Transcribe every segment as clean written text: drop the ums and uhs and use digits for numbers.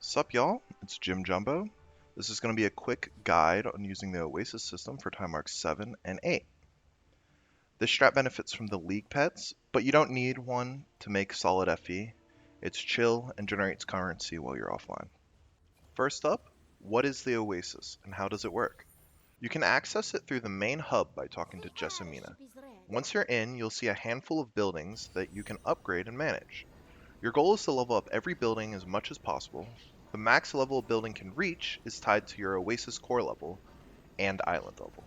Sup y'all, it's Jim Jumbo. This is going to be a quick guide on using the Oasis system for time marks 7 and 8. This strat benefits from the League pets, but you don't need one to make solid FE. It's chill and generates currency while you're offline. First up, what is the Oasis and how does it work? You can access it through the main hub by talking to Jessamina. Once you're in, you'll see a handful of buildings that you can upgrade and manage. Your goal is to level up every building as much as possible. The max level a building can reach is tied to your Oasis core level and island level.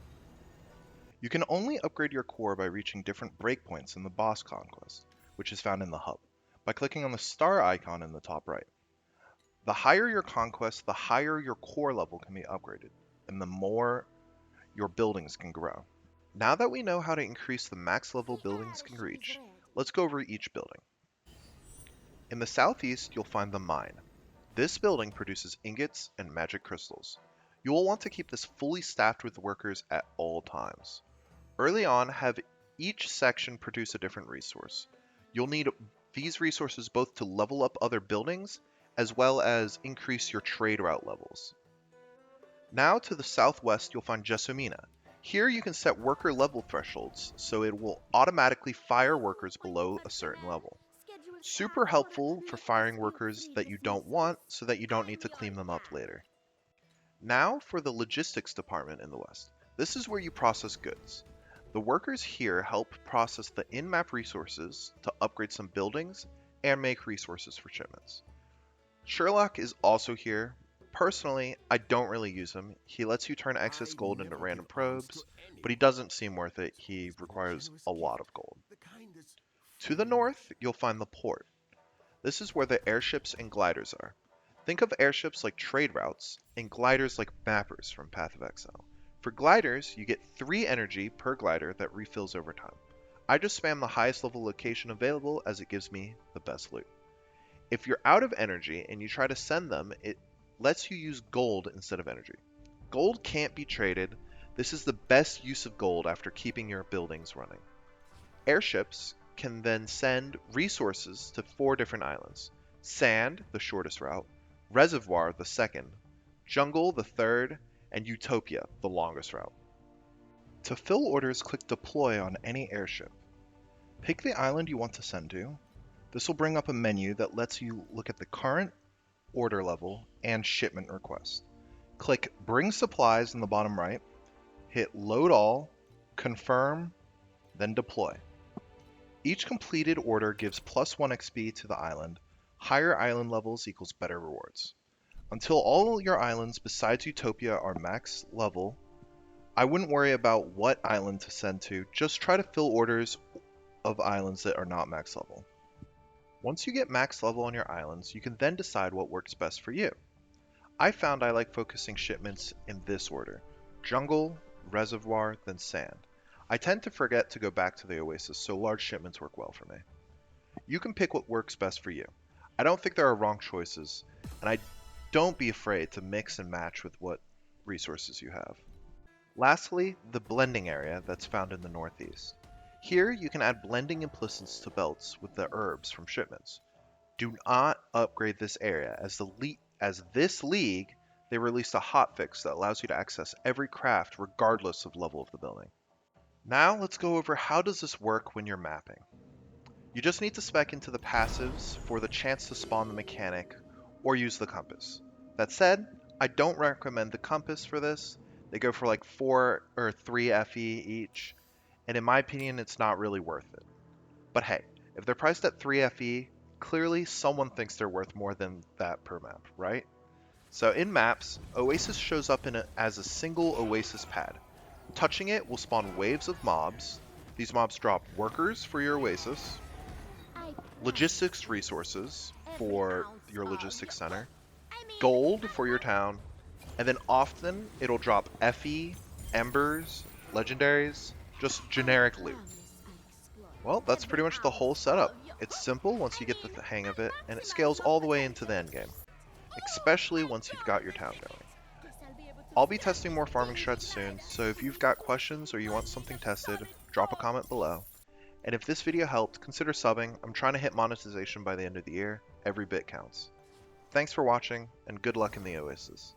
You can only upgrade your core by reaching different breakpoints in the boss conquest, which is found in the hub, by clicking on the star icon in the top right. The higher your conquest, the higher your core level can be upgraded, and the more your buildings can grow. Now that we know how to increase the max level buildings can reach, let's go over each building. In the southeast, you'll find the mine. This building produces ingots and magic crystals. You will want to keep this fully staffed with workers at all times. Early on, have each section produce a different resource. You'll need these resources both to level up other buildings as well as increase your trade route levels. Now to the southwest, you'll find Jessamina. Here you can set worker level thresholds, so it will automatically fire workers below a certain level. Super helpful for firing workers that you don't want so that you don't need to clean them up later. Now for the logistics department in the west. This is where you process goods. The workers here help process the in-map resources to upgrade some buildings and make resources for shipments. Sherlock is also here. Personally, I don't really use him. He lets you turn excess gold into random probes, but he doesn't seem worth it. He requires a lot of gold. To the north, you'll find the port. This is where the airships and gliders are. Think of airships like trade routes, and gliders like mappers from Path of Exile. For gliders, you get 3 energy per glider that refills over time. I just spam the highest level location available as it gives me the best loot. If you're out of energy and you try to send them, it lets you use gold instead of energy. Gold can't be traded. This is the best use of gold after keeping your buildings running. Airships can then send resources to 4 different islands. Sand, the shortest route, Reservoir, the second, Jungle, the third, and Utopia, the longest route. To fill orders, click Deploy on any airship. Pick the island you want to send to. This will bring up a menu that lets you look at the current order level and shipment request. Click Bring Supplies in the bottom right, hit Load All, Confirm, then Deploy. Each completed order gives +1 XP to the island. Higher island levels equals better rewards. Until all your islands besides Utopia are max level, I wouldn't worry about what island to send to, just try to fill orders of islands that are not max level. Once you get max level on your islands, you can then decide what works best for you. I found I like focusing shipments in this order: Jungle, Reservoir, then Sand. I tend to forget to go back to the Oasis, so large shipments work well for me. You can pick what works best for you. I don't think there are wrong choices, and don't be afraid to mix and match with what resources you have. Lastly, the blending area that's found in the northeast. Here you can add blending implicits to belts with the herbs from shipments. Do not upgrade this area, as this league, they released a hotfix that allows you to access every craft regardless of level of the building. Now let's go over how does this work when you're mapping. You just need to spec into the passives for the chance to spawn the mechanic or use the compass. That said, I don't recommend the compass for this. They go for like 4 or 3 FE each, and in my opinion it's not really worth it. But hey, if they're priced at 3 FE, clearly someone thinks they're worth more than that per map, right? So in maps, Oasis shows up as a single Oasis pad. Touching it will spawn waves of mobs. These mobs drop workers for your Oasis, logistics resources for your logistics center, gold for your town, and then often it'll drop FE, embers, legendaries, just generic loot. Well, that's pretty much the whole setup. It's simple once you get the hang of it, and it scales all the way into the endgame, especially once you've got your town going. I'll be testing more farming strats soon, so if you've got questions or you want something tested, drop a comment below. And if this video helped, consider subbing. I'm trying to hit monetization by the end of the year. Every bit counts. Thanks for watching, and good luck in the Oasis.